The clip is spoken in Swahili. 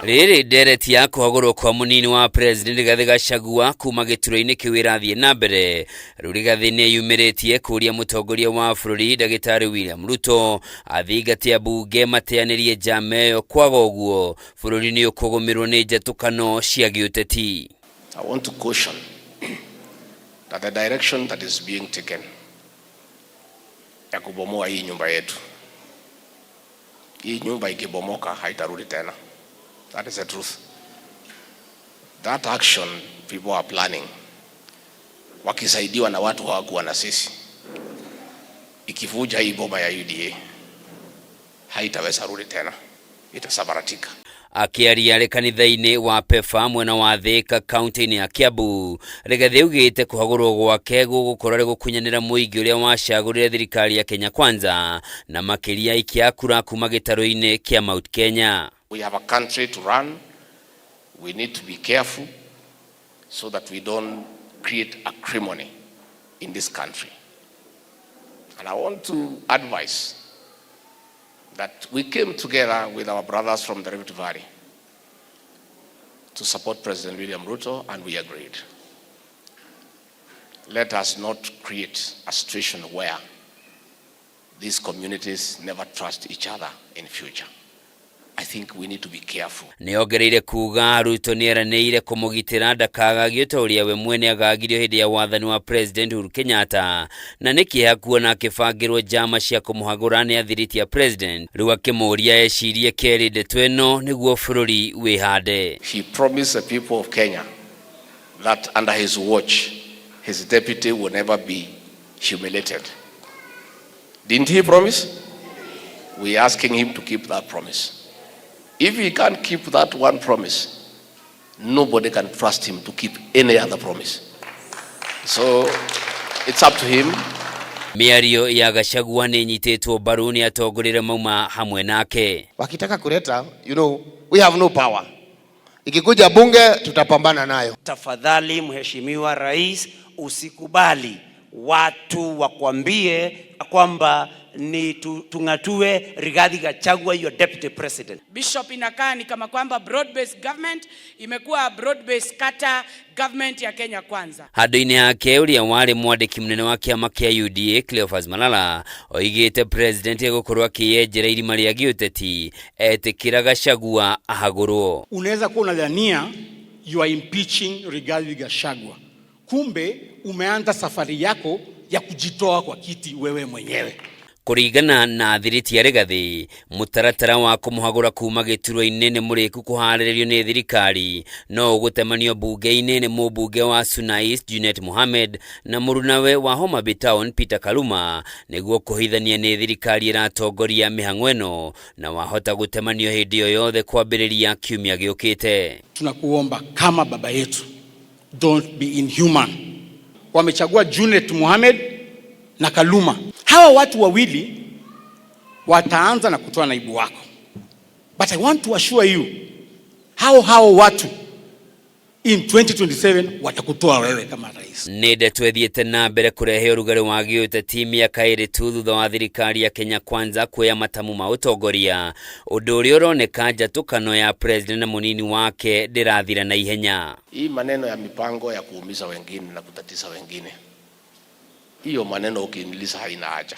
Riri ndereti ya kuhagurwo kwa munini wa president Rigathi Gachagua kuma gituro-ini kiu irathie na mbere. Riu Rigathi ni yumiritie kuria mutongoria wa bururi Dagitari William Ruto athingati ambunge mateanirie njama iyo kwaga uguo bururi ni ukugumirwo ni njatukano cia giuteti. I want to caution that the direction that is being taken ya kubomoa hii nyumba yetu, hii nyumba ikibomoka haitarudi tena. That is the truth. That action people are planning, wakisaidiwa na watu hawakuwa na sisi, ikivuja hii boma ya UDA haitaweza rudi tena, itasabaratika. Akiaria ari kanitha-ini wa PEFA mwena wa Thika kaunti-ini ya Kiambu, Rigathi augite kuhagurwo gwake gugukorwo ri gukunyanira muingi uria wacagurire thirikari ya Kenya Kwanza na makiria ikiakura kuma gitaro-ini kia Mount Kenya. We have a country to run. We need to be careful so that we don't create acrimony in this country. And I want to advise that we came together with our brothers from the Rift Valley to support President William Ruto, and we agreed. Let us not create a situation where these communities never trust each other in future. I think we need to be careful. Niongereire kuga Ruto nieranĩire kumugitira ndakagagio ta uria we mwene agagirio hindi ya wathani wa President Uhuru Kenyatta na nikiha kuona akibangirwo njama cia kumuhagura ni athiriti ya President riu akimuria ecirie keri ndeto ino niguo bururi wihande. He promised the people of Kenya that under his watch his deputy will never be humiliated. Didn't he promise? We are asking him to keep that promise. If he can't keep that one promise, nobody can trust him to keep any other promise. So it's up to him. Miario ya Gachagua ni nyitetwo mbaru ni atongorire mauma hamwe nake. Wakitaka kuleta, we have no power. Ikikuja bunge tutapambana nayo. Tafadhali Mheshimiwa Rais, usikubali watu wakwambie kwamba ni tungatue Rigathi Gachagua your deputy president. Bishop, inakaa ni kama kwamba broad based government imekuwa broad based kata government ya Kenya Kwanza. Hado-ini yake uria wari mwandiki munene wa kiama kia UDA Cleophas Malala oigite president egukorwo akiyenjera irima ria giuteti etikira Gachagua ahagurwo. Unaweza kuwa unadhania you are impeaching Rigathi Gachagua, kumbe umeanza safari yako ya kujitoa kwa kiti wewe mwenyewe. Kuringana na thiriti ya Rigathi, mutaratara wa kumuhagura kuma gituro-ini ni muriku kuhariririo ni thirikari no gutemanio bunge-ini ni mubunge wa Sunais Junet Mohamed na murunawe wa Homa Bay Town Peter Kaluma niguo kuhithania ni thirikari iratongoria mihang'o ino na wahota gutemanio hindi yothe kwambiriria kiumia giukite. Tunakuomba kama baba yetu, don't be inhuman. Wamechagua Junet Mohamed na Kaluma. Hawa watu wawili wataanza na kutoa naibu wako. But I want to assure you, hao watu in 2027 watakutoa wewe kama rais. Nende twethiete na mbere kurehe urugari wa giuteti miaka iri tu thutha wa thirikari ya Kenya Kwanza kuoya matamu ma utongoria, undu uria uroneka njatukano ya president na munini wake ndirathira na ihenya. Hii maneno ya mipango ya kuumiza wengine na kutatiza wengine, hiyo maneno ukiiniliza haina haja.